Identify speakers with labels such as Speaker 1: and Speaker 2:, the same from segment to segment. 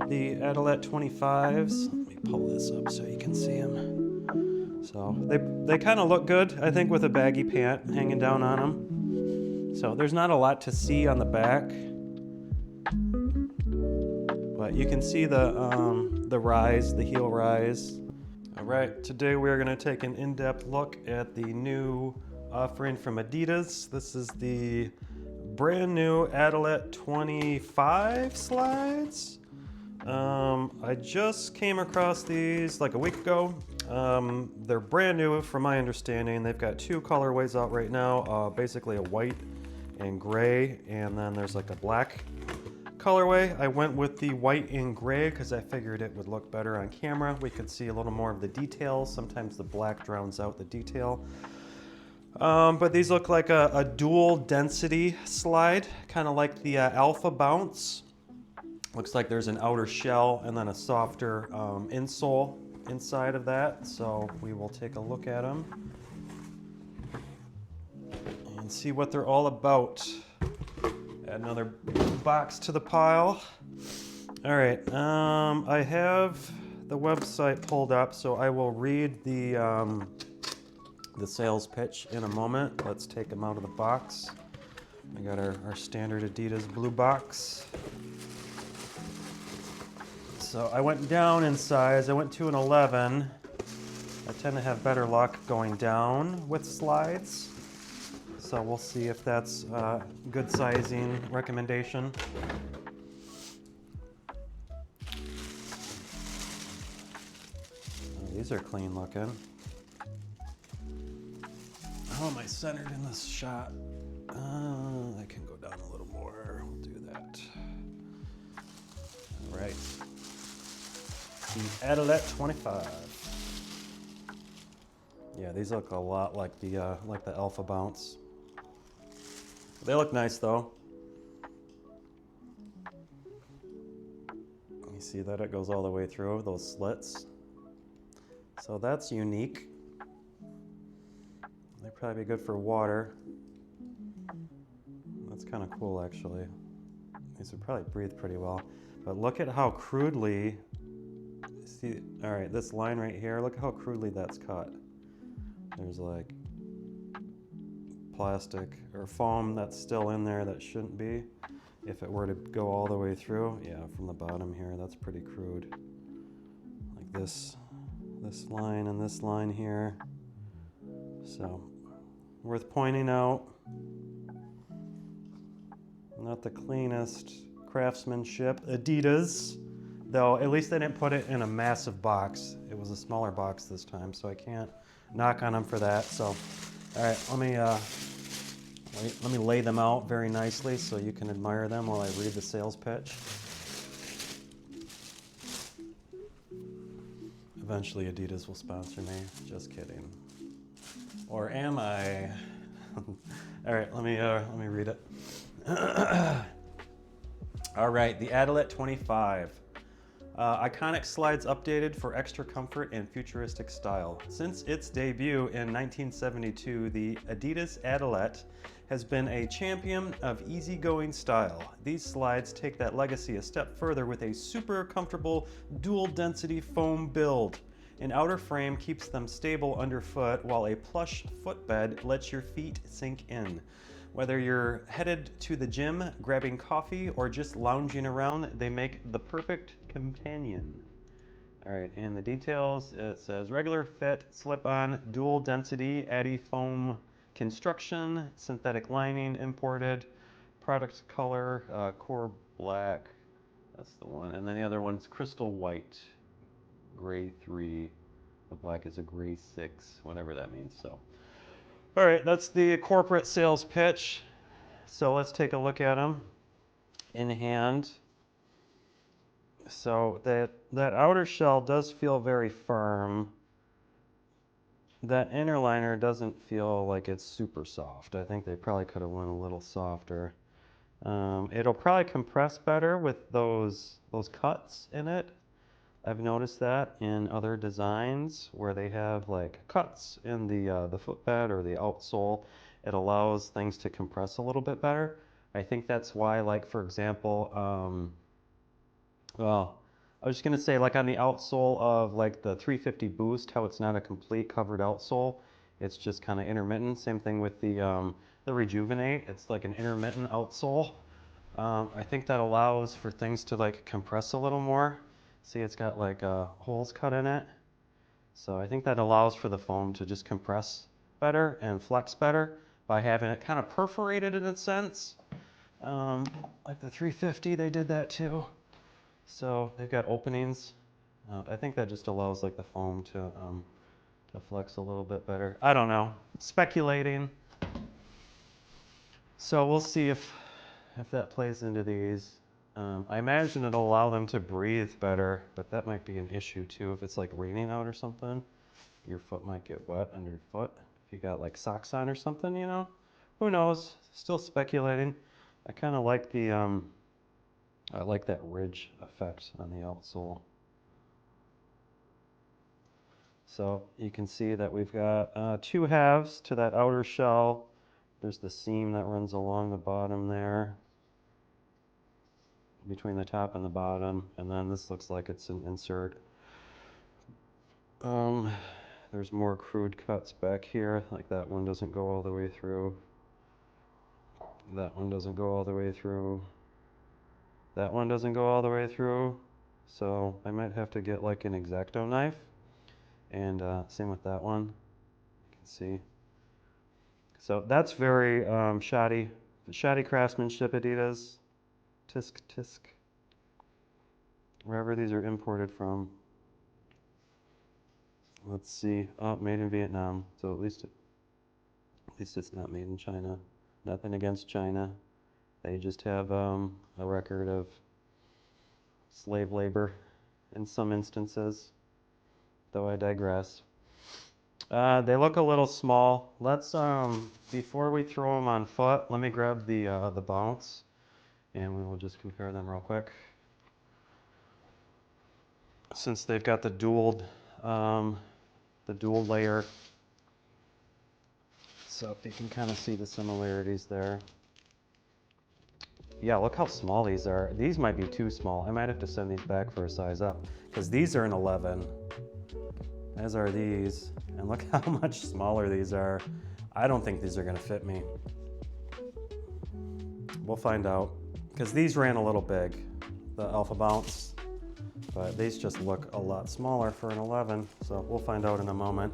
Speaker 1: the Adilette 25s. Let me pull this up so you can see them. So they kind of look good, I think, with a baggy pant hanging down on them. So there's not a lot to see on the back, but you can see the rise, the heel rise. All right, today we're going to take an in-depth look at the new offering from Adidas. This is the brand new Adilette 25 slides. I just came across these like a week ago. They're brand new from my understanding. They've got two colorways out right now, basically a white and gray, and then there's like a black colorway. I went with the white and gray because I figured it would look better on camera. We could see a little more of the details. Sometimes the black drowns out the detail. But these look like a dual density slide, kind of like the Alpha Bounce. Looks like there's an outer shell and then a softer insole inside of that. So we will take a look at them and see what they're all about. Add another box to the pile. All right, I have the website pulled up, so I will read the sales pitch in a moment. Let's take them out of the box. We got our standard Adidas blue box. So I went down in size. I went to an 11. I tend to have better luck going down with slides. So we'll see if that's a good sizing recommendation. Oh, these are clean looking. How am I centered in this shot? I can go down a little more. We'll do that. All right. The Adilette 25. Yeah, these look a lot like the Alpha Bounce. They look nice though. You see that it goes all the way through those slits. So that's unique. They'd probably be good for water. That's kind of cool actually. These would probably breathe pretty well. But look at how crudely, see, all right, this line right here, look how crudely that's cut. There's like plastic or foam that's still in there that shouldn't be. If it were to go all the way through, yeah, from the bottom here, that's pretty crude. Like this line and this line here. So, worth pointing out. Not the cleanest craftsmanship. Adidas, though, at least they didn't put it in a massive box. It was a smaller box this time, so I can't knock on them for that. So, all right, let me lay them out very nicely so you can admire them while I read the sales pitch. Eventually Adidas will sponsor me. Just kidding. Or am I? All right, let me read it. All right, the Adilette 25. Iconic slides updated for extra comfort and futuristic style. Since its debut in 1972, the Adidas Adilette has been a champion of easygoing style. These slides take that legacy a step further with a super comfortable dual density foam build. An outer frame keeps them stable underfoot, while a plush footbed lets your feet sink in. Whether you're headed to the gym, grabbing coffee, or just lounging around, they make the perfect companion. All right, and the details, it says regular fit, slip-on, dual density, Adi foam construction, synthetic lining imported, product color, core black, that's the one, and then the other one's crystal white, gray 3, the black is a gray 6, whatever that means. So, all right, that's the corporate sales pitch. So let's take a look at them in hand. So that outer shell does feel very firm. That inner liner doesn't feel like it's super soft. I think they probably could have went a little softer. It'll probably compress better with those cuts in it. I've noticed that in other designs where they have like cuts in the footbed or the outsole. It allows things to compress a little bit better. I think that's why, like for example, well, I was just gonna say, like on the outsole of like the 350 Boost, how it's not a complete covered outsole, it's just kind of intermittent. Same thing with the Rejuvenate. It's like an intermittent outsole. I think that allows for things to like compress a little more. See, it's got like holes cut in it. So I think that allows for the foam to just compress better and flex better by having it kind of perforated in a sense. Like the 350, they did that too. So they've got openings. I think that just allows like the foam to flex a little bit better. I don't know, speculating. So we'll see if that plays into these. I imagine it'll allow them to breathe better, but that might be an issue too. If it's like raining out or something, your foot might get wet underfoot. If you got like socks on or something, you know, who knows? Still speculating. I kind of like I like that ridge effect on the outsole. So you can see that we've got two halves to that outer shell. There's the seam that runs along the bottom there, between the top and the bottom, and then this looks like it's an insert. There's more crude cuts back here, like that one doesn't go all the way through. That one doesn't go all the way through. That one doesn't go all the way through. So I might have to get like an X-Acto knife. And same with that one. You can see. So that's very shoddy craftsmanship, Adidas. Tisk. Wherever these are imported from. Let's see. Oh, made in Vietnam. So at least it's not made in China. Nothing against China. They just have a record of slave labor in some instances. Though I digress. They look a little small. Let's before we throw them on foot, let me grab the bounce, and we will just compare them real quick. Since they've got the dual layer, so you can kind of see the similarities there. Yeah, look how small these are. These might be too small. I might have to send these back for a size up, because these are an 11. As are these, and look how much smaller these are. I don't think these are gonna fit me. We'll find out, because these ran a little big, the Alpha Bounce, but these just look a lot smaller for an 11, so we'll find out in a moment.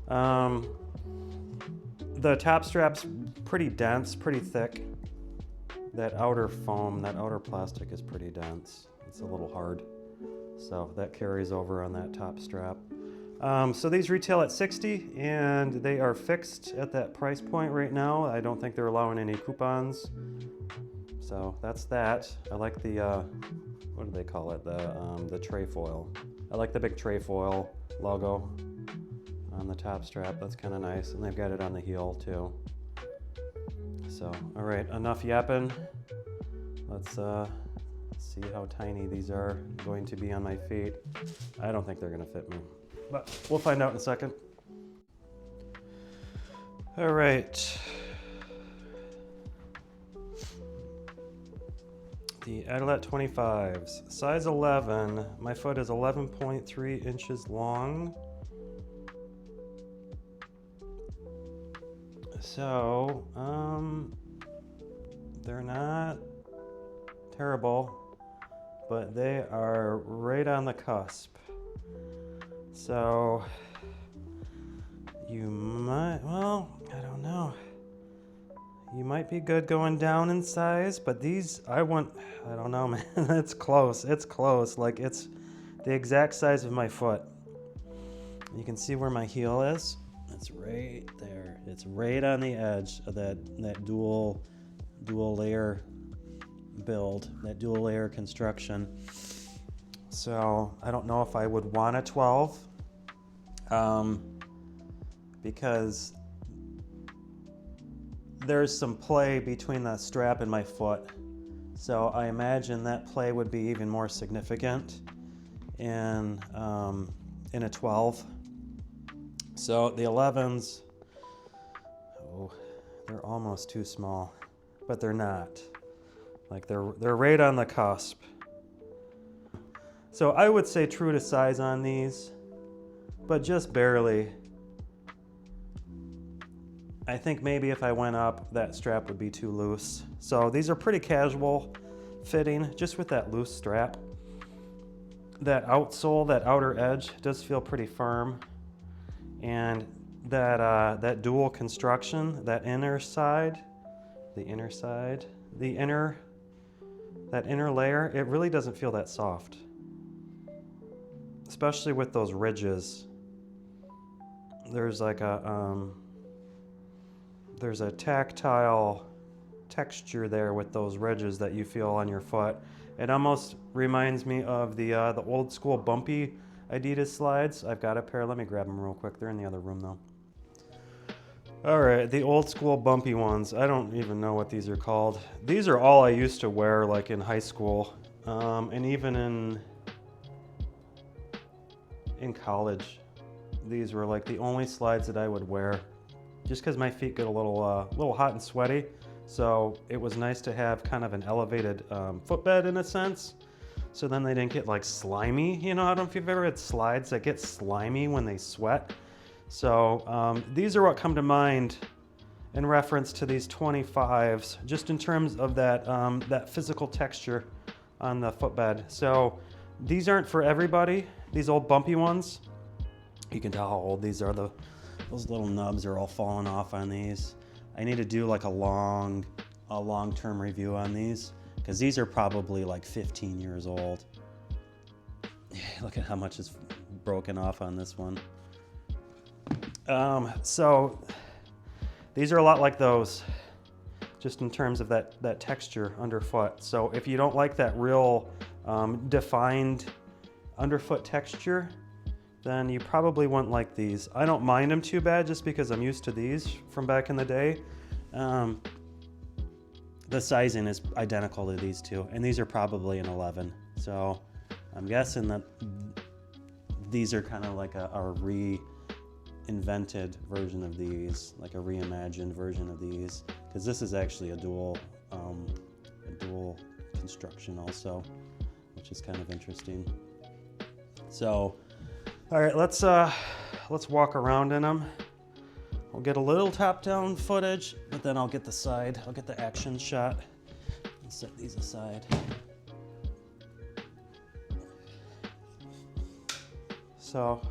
Speaker 1: The top strap's pretty dense, pretty thick. That outer foam, that outer plastic is pretty dense. It's a little hard, so that carries over on that top strap. So these retail at $60, and they are fixed at that price point right now. I don't think they're allowing any coupons. So that's that. I like the, what do they call it? The tray foil. I like the big tray foil logo on the top strap. That's kind of nice. And they've got it on the heel too. So, all right, enough yapping. Let's see how tiny these are going to be on my feet. I don't think they're gonna fit me, but we'll find out in a second. All right. The Adilette 25s, size 11. My foot is 11.3 inches long. So, they're not terrible, but they are right on the cusp. So, you might, well, I don't know. You might be good going down in size, but these, I don't know, man. It's close. It's close. Like, it's the exact size of my foot. You can see where my heel is. It's right there. It's right on the edge of that dual layer build, that dual layer construction. So I don't know if I would want a 12, because there's some play between the strap and my foot. So I imagine that play would be even more significant in a 12. So the 11s, oh, they're almost too small, but they're not. Like they're right on the cusp. So I would say true to size on these, but just barely. I think maybe if I went up, that strap would be too loose. So these are pretty casual fitting, just with that loose strap. That outsole, that outer edge, does feel pretty firm. And that dual construction, that inner layer, it really doesn't feel that soft. Especially with those ridges. There's like there's a tactile texture there with those ridges that you feel on your foot. It almost reminds me of the old school bumpy Adidas slides. I've got a pair. Let me grab them real quick. They're in the other room though. All right, the old school bumpy ones. I don't even know what these are called. These are all I used to wear like in high school, and even in college. These were like the only slides that I would wear, just because my feet get a little hot and sweaty. So it was nice to have kind of an elevated footbed in a sense. So then they didn't get like slimy. You know, I don't know if you've ever had slides that get slimy when they sweat. So these are what come to mind in reference to these 25s, just in terms of that physical texture on the footbed. So these aren't for everybody. These old bumpy ones, you can tell how old these are. Those little nubs are all falling off on these. I need to do like a long-term review on these, because these are probably like 15 years old. Look at how much is broken off on this one. So these are a lot like those, just in terms of that texture underfoot. So if you don't like that real defined underfoot texture, then you probably wouldn't like these. I don't mind them too bad, just because I'm used to these from back in the day. The sizing is identical to these two, and these are probably an 11. So I'm guessing that these are kind of like a reinvented version of these, like a reimagined version of these, because this is actually a dual construction also, which is kind of interesting. So, all right, let's walk around in them. We'll get a little top-down footage, but then I'll get the action shot. Let's set these aside. So,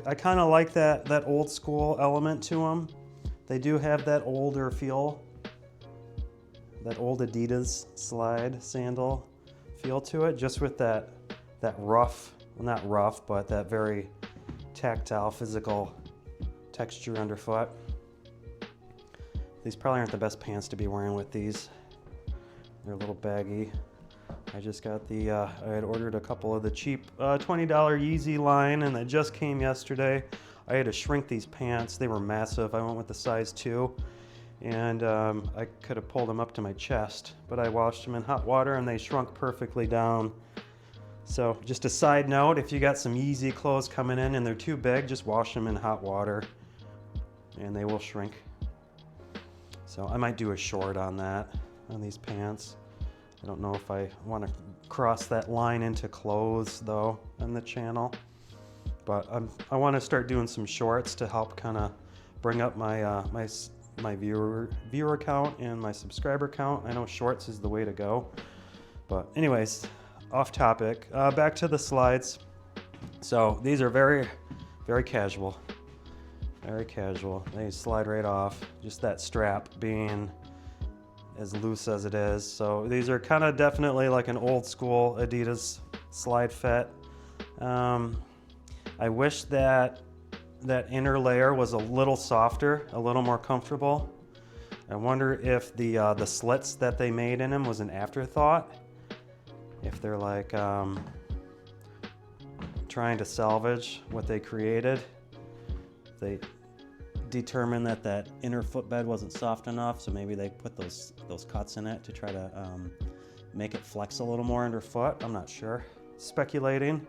Speaker 1: I kind of like that old school element to them. They do have that older feel, that old Adidas slide sandal feel to it, just with that rough, well, not rough, but that very tactile, physical texture underfoot. These probably aren't the best pants to be wearing with these. They're a little baggy. I just got I had ordered a couple of the cheap $20 Yeezy line, and they just came yesterday. I had to shrink these pants. They were massive. I went with the size 2, and I could have pulled them up to my chest, but I washed them in hot water and they shrunk perfectly down. So just a side note, if you got some Yeezy clothes coming in and they're too big, just wash them in hot water and they will shrink. So I might do a short on that, on these pants. I don't know if I want to cross that line into clothes though on the channel, but I want to start doing some shorts to help kind of bring up my my viewer count and my subscriber count. I know shorts is the way to go, but anyways, off topic. Back to the slides. So these are very, very casual. Very casual. They slide right off. Just that strap being as loose as it is. So these are kind of definitely like an old school Adidas slide fit. I wish that inner layer was a little softer, a little more comfortable. I wonder if the slits that they made in them was an afterthought. If they're like trying to salvage what they created. They determined that inner footbed wasn't soft enough, so maybe they put those cuts in it to try to make it flex a little more underfoot. I'm not sure. Speculating.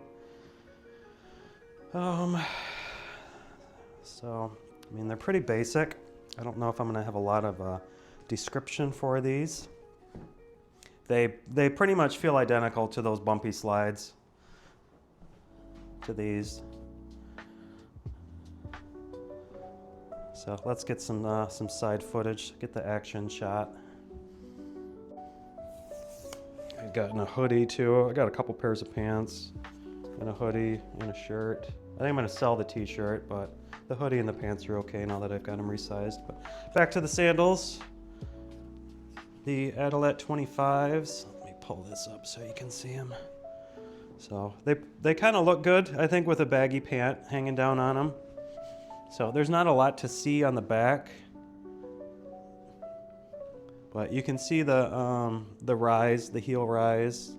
Speaker 1: So, I mean, they're pretty basic. I don't know if I'm going to have a lot of description for these. They pretty much feel identical to those bumpy slides. to these. So let's get some side footage, get the action shot. I've gotten a hoodie too. I got a couple pairs of pants and a hoodie and a shirt. I think I'm gonna sell the t-shirt, but the hoodie and the pants are okay now that I've got them resized. But back to the sandals. The Adilette 25s. Let me pull this up so you can see them. So they kind of look good, I think, with a baggy pant hanging down on them. So there's not a lot to see on the back, but you can see the rise, the heel rise.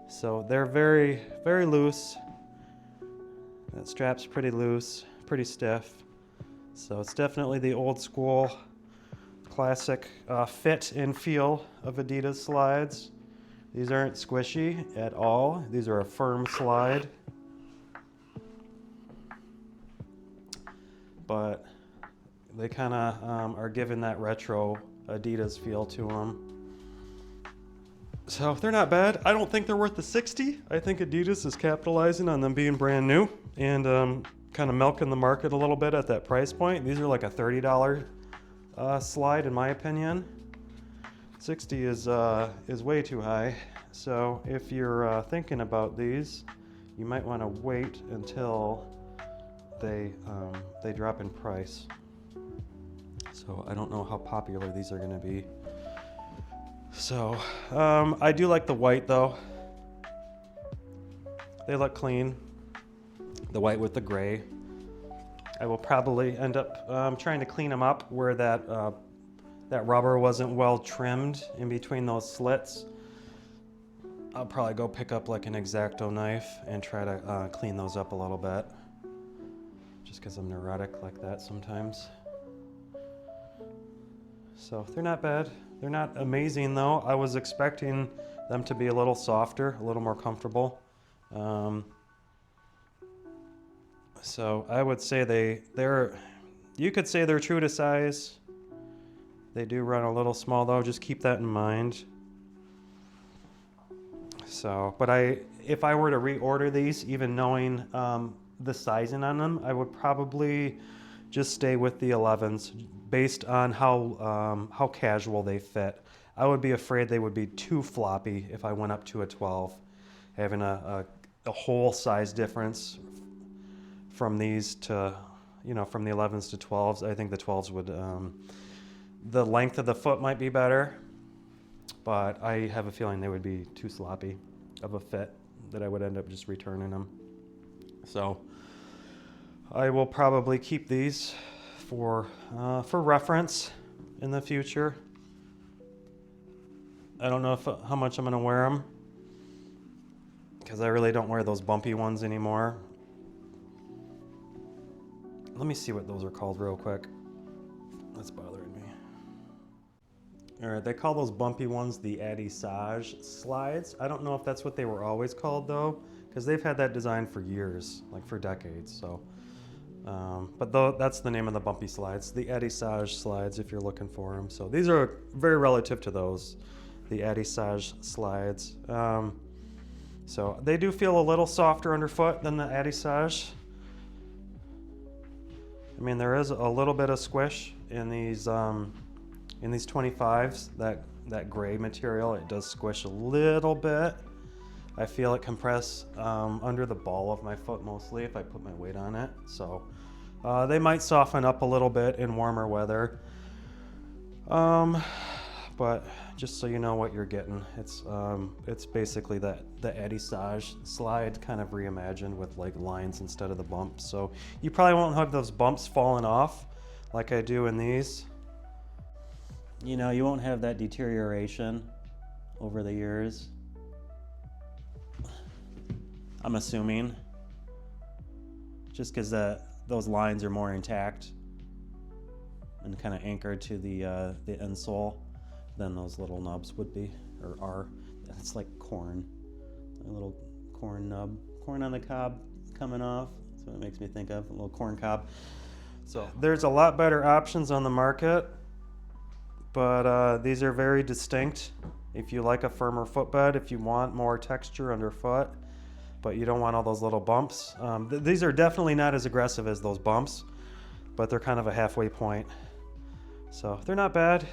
Speaker 1: So they're very, very loose. That strap's pretty loose, pretty stiff. So it's definitely the old school, classic fit and feel of Adidas slides. These aren't squishy at all. These are a firm slide. But they kind of are giving that retro Adidas feel to them. So they're not bad. I don't think they're worth the $60. I think Adidas is capitalizing on them being brand new and kind of milking the market a little bit at that price point. These are like a $30 slide in my opinion. 60 is way too high. So if you're thinking about these, you might want to wait until they drop in price. So I don't know how popular these are going to be. So I do like the white though. They look clean. The white with the gray. I will probably end up trying to clean them up where that rubber wasn't well trimmed in between those slits. I'll probably go pick up like an X-Acto knife and try to clean those up a little bit. Just because I'm neurotic like that sometimes. So they're not bad. They're not amazing though. I was expecting them to be a little softer, a little more comfortable. So I would say you could say they're true to size. They do run a little small though, just keep that in mind. So, but if I were to reorder these, even knowing the sizing on them, I would probably just stay with the 11s based on how casual they fit. I would be afraid they would be too floppy if I went up to a 12, having a whole size difference from these to, from the 11s to 12s. I think the 12s would, the length of the foot might be better, but I have a feeling they would be too sloppy of a fit that I would end up just returning them. So I will probably keep these for reference in the future. I don't know how much I'm gonna wear them because I really don't wear those bumpy ones anymore. Let me see what those are called real quick. That's bothering me. All right, they call those bumpy ones the Adissage slides. I don't know if that's what they were always called though, because they've had that design for years, like for decades. So, but that's the name of the bumpy slides, the Adissage slides if you're looking for them. So these are very relative to those, the Adissage slides. So they do feel a little softer underfoot than the Adissage. I mean, there is a little bit of squish in these 25s. That gray material, it does squish a little bit. I feel it compress under the ball of my foot mostly if I put my weight on it. So they might soften up a little bit in warmer weather. But just so you know what you're getting, it's basically the Adissage slide kind of reimagined with like lines instead of the bumps. So you probably won't have those bumps falling off like I do in these. You won't have that deterioration over the years. I'm assuming, just because those lines are more intact and kind of anchored to the insole than those little nubs would be, or are. It's like corn, a little corn nub, corn on the cob coming off. That's what it makes me think of, a little corn cob. So there's a lot better options on the market, but these are very distinct. If you like a firmer footbed, if you want more texture underfoot, but you don't want all those little bumps. These are definitely not as aggressive as those bumps, but they're kind of a halfway point. So they're not bad.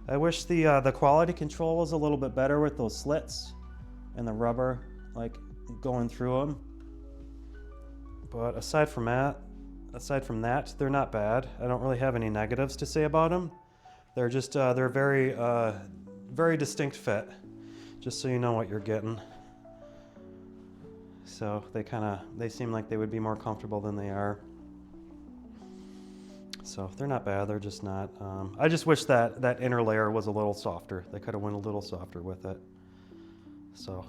Speaker 1: I wish the quality control was a little bit better with those slits and the rubber like going through them. But aside from that, they're not bad. I don't really have any negatives to say about them. They're just they're very distinct fit, just so you know what you're getting. So they seem like they would be more comfortable than they are. So they're not bad. They're just not. I just wish that inner layer was a little softer. They could have went a little softer with it. So,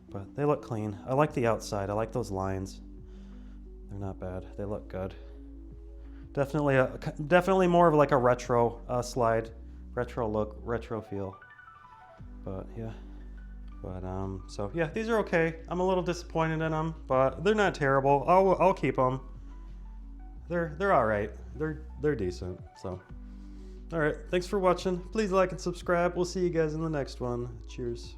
Speaker 1: but they look clean. I like the outside. I like those lines. They're not bad. They look good. Definitely more of like a retro slide, retro look, retro feel. But yeah. So yeah, these are okay. I'm a little disappointed in them, but they're not terrible. I'll keep them. They're all right. They're decent. So, all right. Thanks for watching. Please like and subscribe. We'll see you guys in the next one. Cheers.